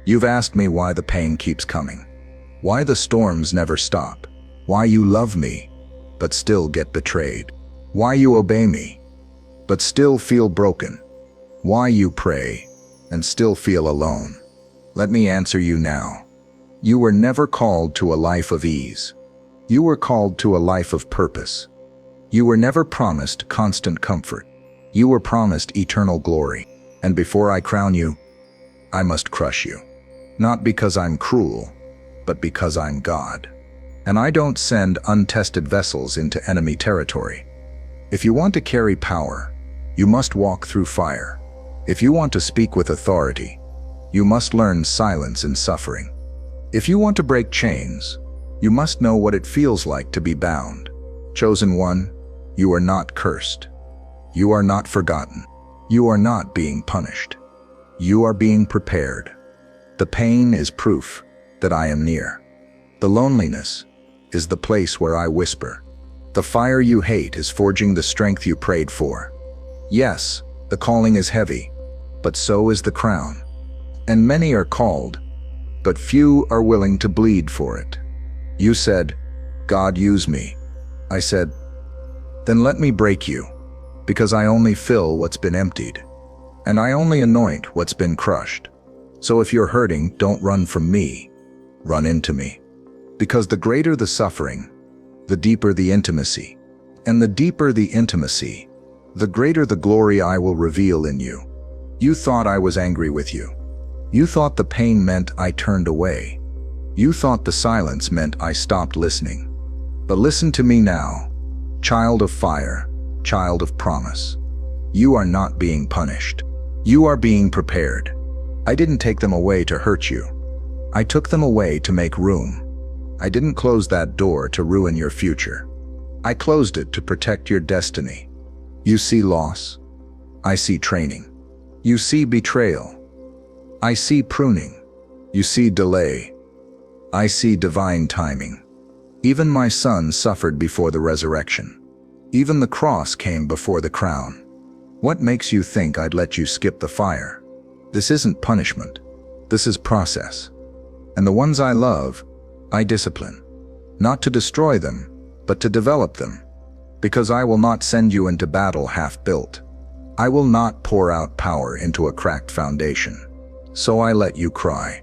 You've asked me why the pain keeps coming, why the storms never stop, why you love me, but still get betrayed, why you obey me, but still feel broken, why you pray and still feel alone. Let me answer you now. You were never called to a life of ease. You were called to a life of purpose. You were never promised constant comfort. You were promised eternal glory. And before I crown you, I must crush you. Not because I'm cruel, but because I'm God. And I don't send untested vessels into enemy territory. If you want to carry power, you must walk through fire. If you want to speak with authority, you must learn silence in suffering. If you want to break chains, you must know what it feels like to be bound. Chosen one, you are not cursed. You are not forgotten. You are not being punished. You are being prepared. The pain is proof that I am near. The loneliness is the place where I whisper. The fire you hate is forging the strength you prayed for. Yes, the calling is heavy, but so is the crown. And many are called, but few are willing to bleed for it. You said, God, use me. I said, then let me break you, because I only fill what's been emptied, and I only anoint what's been crushed. So if you're hurting, don't run from me, run into me. Because the greater the suffering, the deeper the intimacy. And the deeper the intimacy, the greater the glory I will reveal in you. You thought I was angry with you. You thought the pain meant I turned away. You thought the silence meant I stopped listening. But listen to me now, child of fire, child of promise. You are not being punished. You are being prepared. I didn't take them away to hurt you. I took them away to make room. I didn't close that door to ruin your future. I closed it to protect your destiny. You see loss. I see training. You see betrayal. I see pruning. You see delay. I see divine timing. Even my son suffered before the resurrection. Even the cross came before the crown. What makes you think I'd let you skip the fire? This isn't punishment. This is process. And the ones I love, I discipline. Not to destroy them, but to develop them. Because I will not send you into battle half-built. I will not pour out power into a cracked foundation. So I let you cry.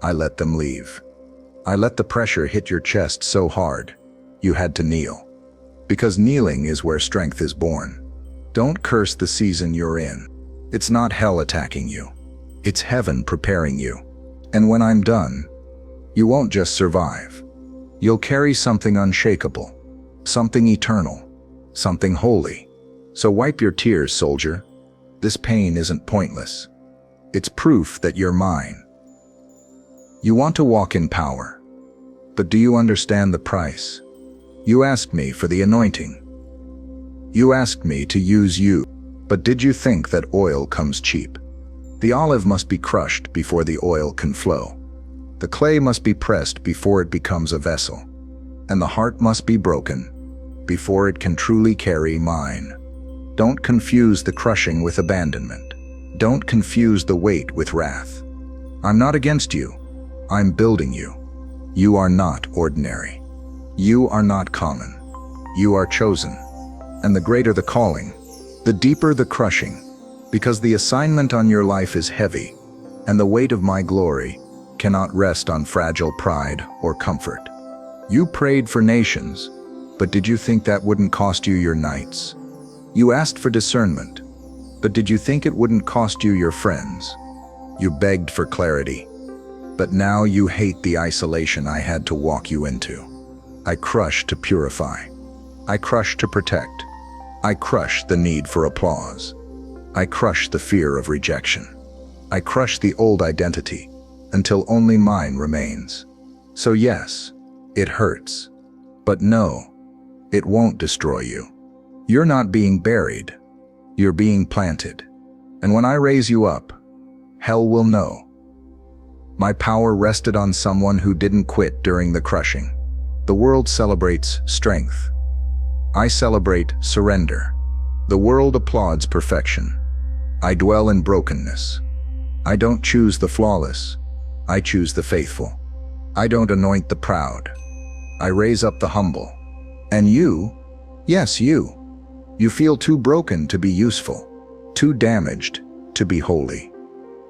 I let them leave. I let the pressure hit your chest so hard, you had to kneel. Because kneeling is where strength is born. Don't curse the season you're in. It's not hell attacking you. It's heaven preparing you. And when I'm done, you won't just survive. You'll carry something unshakable, something eternal, something holy. So wipe your tears, soldier. This pain isn't pointless. It's proof that you're mine. You want to walk in power, but do you understand the price? You asked me for the anointing. You asked me to use you, but did you think that oil comes cheap? The olive must be crushed before the oil can flow. The clay must be pressed before it becomes a vessel. And the heart must be broken before it can truly carry mine. Don't confuse the crushing with abandonment. Don't confuse the weight with wrath. I'm not against you. I'm building you. You are not ordinary. You are not common. You are chosen. And the greater the calling, the deeper the crushing, because the assignment on your life is heavy, and the weight of my glory cannot rest on fragile pride or comfort. You prayed for nations, but did you think that wouldn't cost you your nights? You asked for discernment, but did you think it wouldn't cost you your friends? You begged for clarity, but now you hate the isolation I had to walk you into. I crush to purify. I crush to protect. I crush the need for applause. I crush the fear of rejection. I crush the old identity until only mine remains. So yes, it hurts, but no, it won't destroy you. You're not being buried, you're being planted. And when I raise you up, hell will know. My power rested on someone who didn't quit during the crushing. The world celebrates strength. I celebrate surrender. The world applauds perfection. I dwell in brokenness. I don't choose the flawless. I choose the faithful. I don't anoint the proud. I raise up the humble. And you, yes, you feel too broken to be useful, too damaged to be holy,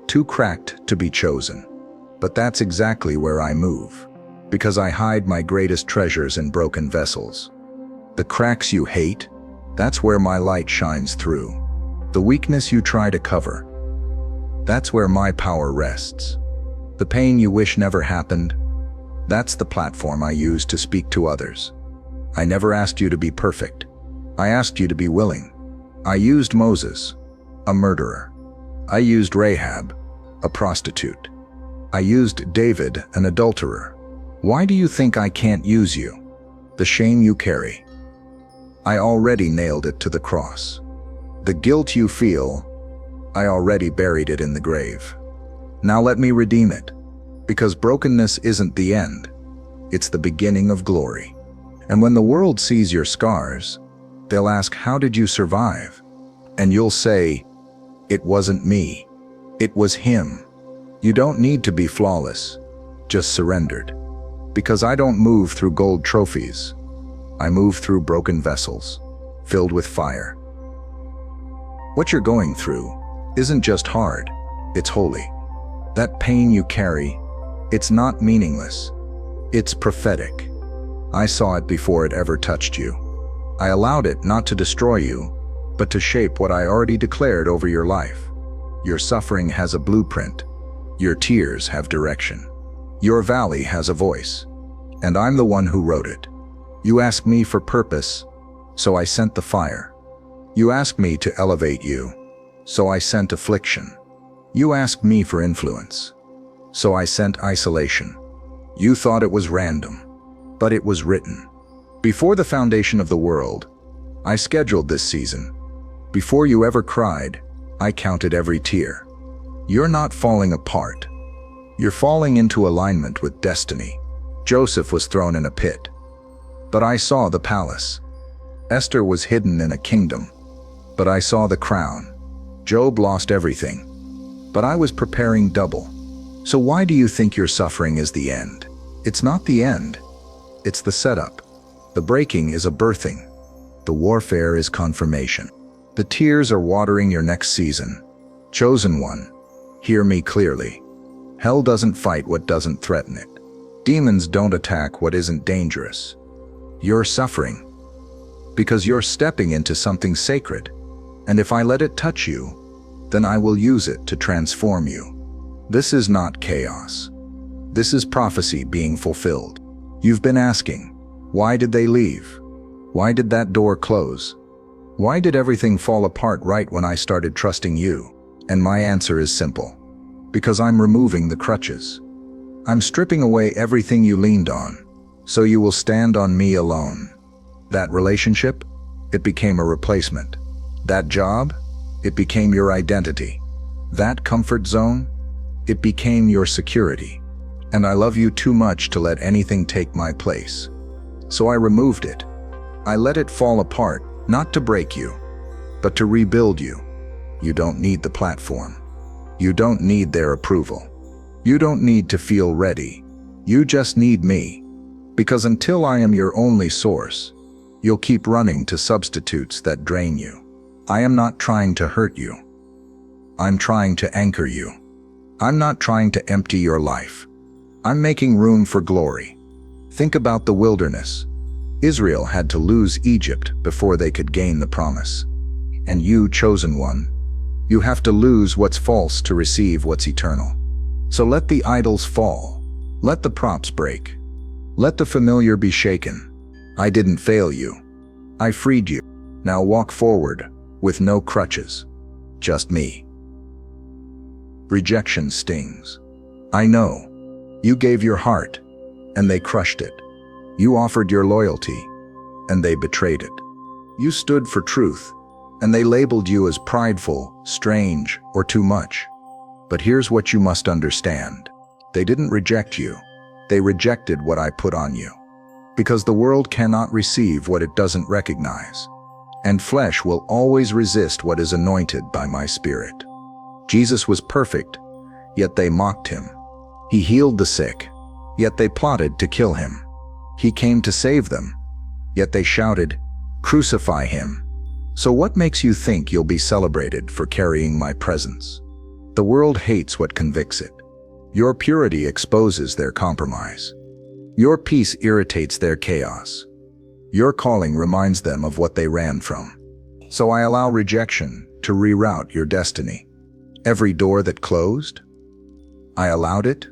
too cracked to be chosen. But that's exactly where I move, because I hide my greatest treasures in broken vessels. The cracks you hate, that's where my light shines through. The weakness you try to cover, that's where my power rests. The pain you wish never happened, that's the platform I use to speak to others. I never asked you to be perfect. I asked you to be willing. I used Moses, a murderer. I used Rahab, a prostitute. I used David, an adulterer. Why do you think I can't use you? The shame you carry, I already nailed it to the cross. The guilt you feel, I already buried it in the grave. Now let me redeem it, because brokenness isn't the end. It's the beginning of glory. And when the world sees your scars, they'll ask, how did you survive? And you'll say, it wasn't me, it was him. You don't need to be flawless, just surrendered. Because I don't move through gold trophies. I move through broken vessels, filled with fire. What you're going through isn't just hard, it's holy. That pain you carry, it's not meaningless. It's prophetic. I saw it before it ever touched you. I allowed it not to destroy you, but to shape what I already declared over your life. Your suffering has a blueprint. Your tears have direction. Your valley has a voice. And I'm the one who wrote it. You asked me for purpose, so I sent the fire. You asked me to elevate you, so I sent affliction. You asked me for influence, so I sent isolation. You thought it was random, but it was written. Before the foundation of the world, I scheduled this season. Before you ever cried, I counted every tear. You're not falling apart. You're falling into alignment with destiny. Joseph was thrown in a pit, but I saw the palace. Esther was hidden in a kingdom, but I saw the crown. Job lost everything, but I was preparing double. So why do you think your suffering is the end? It's not the end. It's the setup. The breaking is a birthing. The warfare is confirmation. The tears are watering your next season. Chosen one, hear me clearly. Hell doesn't fight what doesn't threaten it. Demons don't attack what isn't dangerous. You're suffering because you're stepping into something sacred. And if I let it touch you, then I will use it to transform you. This is not chaos. This is prophecy being fulfilled. You've been asking, why did they leave? Why did that door close? Why did everything fall apart right when I started trusting you? And my answer is simple. Because I'm removing the crutches. I'm stripping away everything you leaned on, so you will stand on me alone. That relationship, it became a replacement. That job, it became your identity. That comfort zone, it became your security. And I love you too much to let anything take my place. So I removed it. I let it fall apart, not to break you, but to rebuild you. You don't need the platform. You don't need their approval. You don't need to feel ready. You just need me. Because until I am your only source, you'll keep running to substitutes that drain you. I am not trying to hurt you. I'm trying to anchor you. I'm not trying to empty your life. I'm making room for glory. Think about the wilderness. Israel had to lose Egypt before they could gain the promise. And you, chosen one, you have to lose what's false to receive what's eternal. So let the idols fall. Let the props break. Let the familiar be shaken. I didn't fail you. I freed you. Now walk forward with no crutches. Just me. Rejection stings. I know. You gave your heart, and they crushed it. You offered your loyalty, and they betrayed it. You stood for truth, and they labeled you as prideful, strange, or too much. But here's what you must understand. They didn't reject you. They rejected what I put on you. Because the world cannot receive what it doesn't recognize. And flesh will always resist what is anointed by my Spirit. Jesus was perfect, yet they mocked him. He healed the sick, yet they plotted to kill him. He came to save them, yet they shouted, "Crucify him." So what makes you think you'll be celebrated for carrying my presence? The world hates what convicts it. Your purity exposes their compromise. Your peace irritates their chaos. Your calling reminds them of what they ran from. So I allow rejection to reroute your destiny. Every door that closed, I allowed it.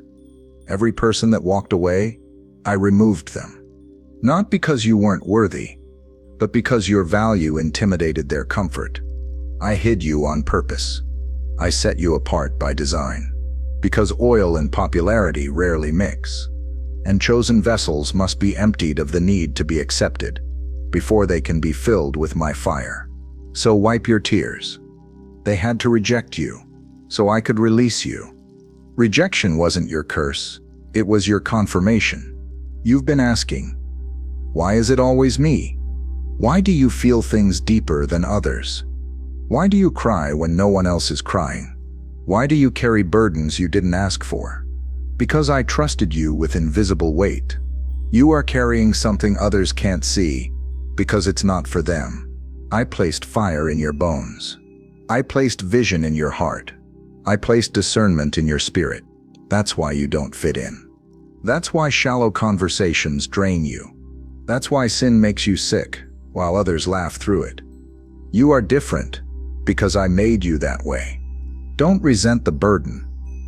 Every person that walked away, I removed them. Not because you weren't worthy, but because your value intimidated their comfort. I hid you on purpose. I set you apart by design. Because oil and popularity rarely mix, and chosen vessels must be emptied of the need to be accepted before they can be filled with my fire. So wipe your tears. They had to reject you, so I could release you. Rejection wasn't your curse, it was your confirmation. You've been asking, why is it always me? Why do you feel things deeper than others? Why do you cry when no one else is crying? Why do you carry burdens you didn't ask for? Because I trusted you with invisible weight. You are carrying something others can't see, because it's not for them. I placed fire in your bones. I placed vision in your heart. I placed discernment in your spirit. That's why you don't fit in. That's why shallow conversations drain you. That's why sin makes you sick, while others laugh through it. You are different, because I made you that way. Don't resent the burden.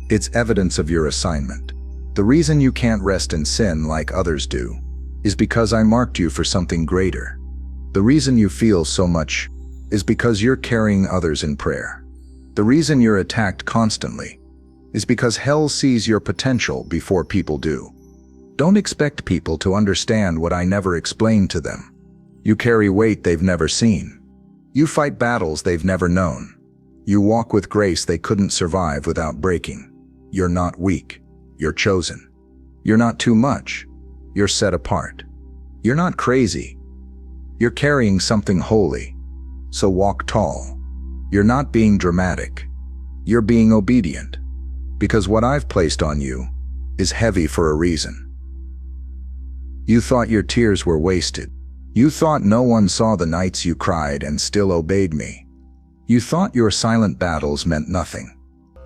It's evidence of your assignment. The reason you can't rest in sin like others do is because I marked you for something greater. The reason you feel so much is because you're carrying others in prayer. The reason you're attacked constantly is because hell sees your potential before people do. Don't expect people to understand what I never explained to them. You carry weight they've never seen. You fight battles they've never known. You walk with grace they couldn't survive without breaking. You're not weak. You're chosen. You're not too much. You're set apart. You're not crazy. You're carrying something holy. So walk tall. You're not being dramatic. You're being obedient. Because what I've placed on you is heavy for a reason. You thought your tears were wasted. You thought no one saw the nights you cried and still obeyed me. You thought your silent battles meant nothing.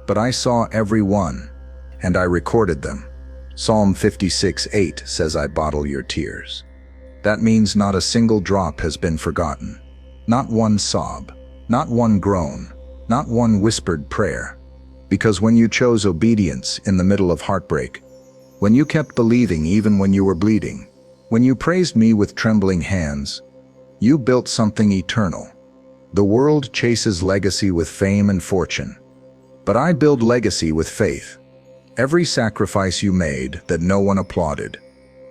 But I saw every one, and I recorded them. Psalm 56:8 says I bottle your tears. That means not a single drop has been forgotten. Not one sob, not one groan, not one whispered prayer. Because when you chose obedience in the middle of heartbreak, when you kept believing even when you were bleeding, when you praised me with trembling hands, you built something eternal. The world chases legacy with fame and fortune, but I build legacy with faith. Every sacrifice you made that no one applauded,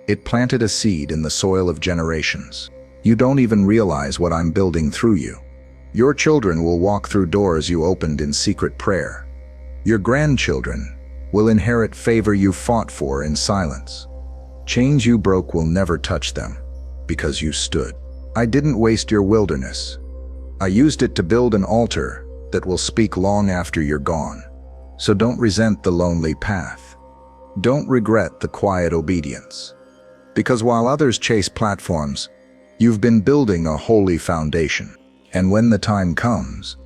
it planted a seed in the soil of generations. You don't even realize what I'm building through you. Your children will walk through doors you opened in secret prayer. Your grandchildren will inherit favor you fought for in silence. Chains you broke will never touch them, because you stood. I didn't waste your wilderness. I used it to build an altar that will speak long after you're gone. So don't resent the lonely path. Don't regret the quiet obedience. Because while others chase platforms, you've been building a holy foundation. And when the time comes,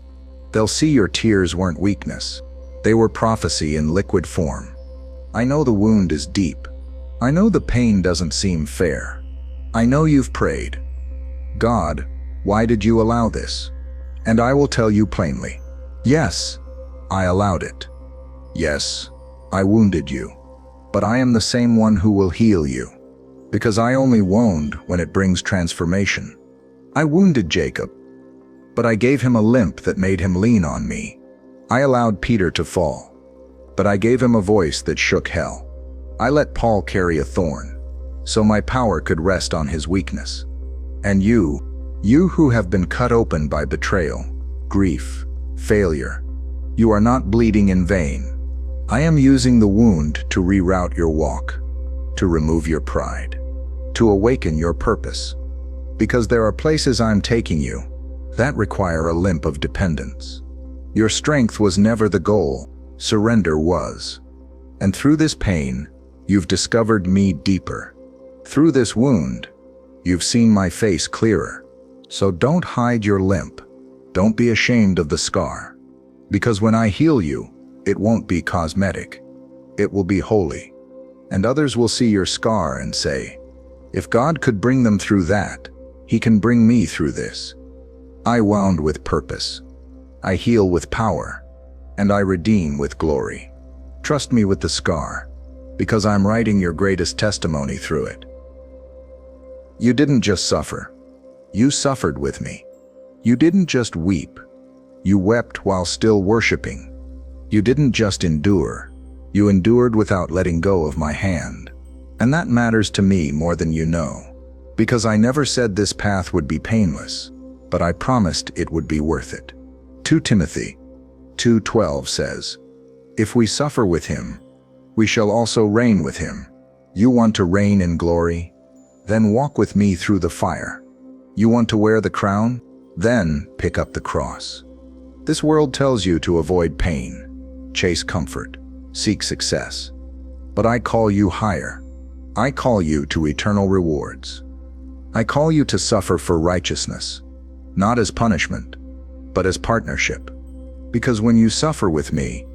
they'll see your tears weren't weakness. They were prophecy in liquid form. I know the wound is deep. I know the pain doesn't seem fair. I know you've prayed, God, why did you allow this? And I will tell you plainly, yes, I allowed it. Yes, I wounded you. But I am the same one who will heal you. Because I only wound when it brings transformation. I wounded Jacob, but I gave him a limp that made him lean on me. I allowed Peter to fall, but I gave him a voice that shook hell. I let Paul carry a thorn, so my power could rest on his weakness. And you who have been cut open by betrayal, grief, failure, you are not bleeding in vain. I am using the wound to reroute your walk, to remove your pride, to awaken your purpose. Because there are places I'm taking you that require a limp of dependence. Your strength was never the goal, surrender was. And through this pain, you've discovered me deeper. Through this wound, you've seen my face clearer. So don't hide your limp. Don't be ashamed of the scar. Because when I heal you, it won't be cosmetic. It will be holy. And others will see your scar and say, if God could bring them through that, He can bring me through this. I wound with purpose. I heal with power. And I redeem with glory. Trust me with the scar, because I'm writing your greatest testimony through it. You didn't just suffer. You suffered with me. You didn't just weep. You wept while still worshiping. You didn't just endure. You endured without letting go of my hand. And that matters to me more than you know, because I never said this path would be painless, but I promised it would be worth it. 2 Timothy 2:12 says, if we suffer with Him, we shall also reign with Him. You want to reign in glory? Then walk with me through the fire. You want to wear the crown? Then pick up the cross. This world tells you to avoid pain, chase comfort, seek success. But I call you higher. I call you to eternal rewards. I call you to suffer for righteousness, not as punishment, but as partnership. Because when you suffer with me,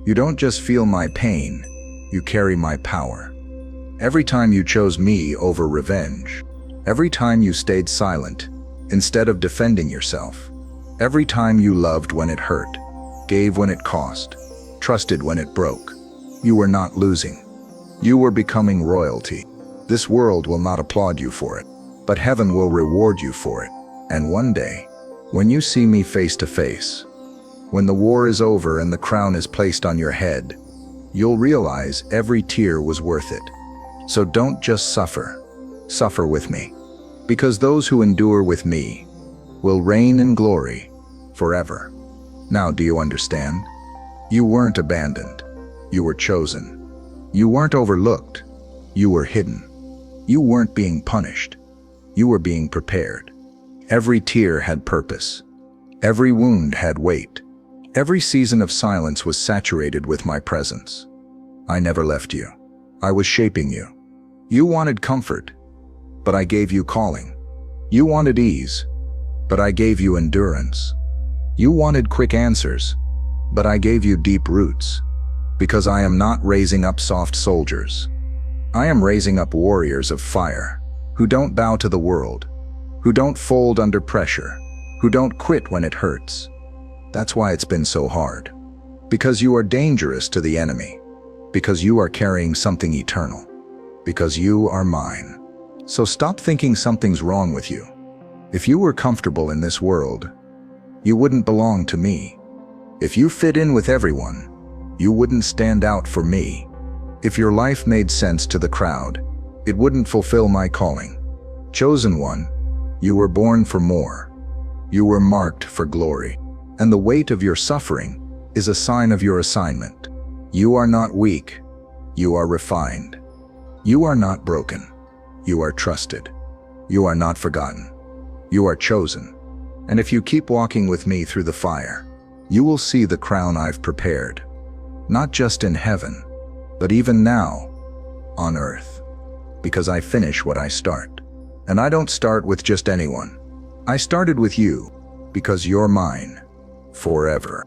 you don't just feel my pain, you carry my power. Every time you chose me over revenge, every time you stayed silent instead of defending yourself, every time you loved when it hurt, gave when it cost, trusted when it broke, you were not losing. You were becoming royalty. This world will not applaud you for it, but heaven will reward you for it. And one day, when you see me face to face, when the war is over and the crown is placed on your head, you'll realize every tear was worth it. So don't just suffer. Suffer with me. Because those who endure with me will reign in glory forever. Now, do you understand? You weren't abandoned. You were chosen. You weren't overlooked. You were hidden. You weren't being punished. You were being prepared. Every tear had purpose. Every wound had weight. Every season of silence was saturated with my presence. I never left you. I was shaping you. You wanted comfort, but I gave you calling. You wanted ease, but I gave you endurance. You wanted quick answers, but I gave you deep roots. Because I am not raising up soft soldiers. I am raising up warriors of fire, who don't bow to the world, who don't fold under pressure, who don't quit when it hurts. That's why it's been so hard. Because you are dangerous to the enemy. Because you are carrying something eternal. Because you are mine. So stop thinking something's wrong with you. If you were comfortable in this world, you wouldn't belong to me. If you fit in with everyone, you wouldn't stand out for me. If your life made sense to the crowd, it wouldn't fulfill my calling. Chosen one, you were born for more. You were marked for glory. And the weight of your suffering is a sign of your assignment. You are not weak. You are refined. You are not broken. You are trusted. You are not forgotten. You are chosen. And if you keep walking with me through the fire, you will see the crown I've prepared. Not just in heaven, but even now, on earth. Because I finish what I start. And I don't start with just anyone. I started with you, because you're mine, forever.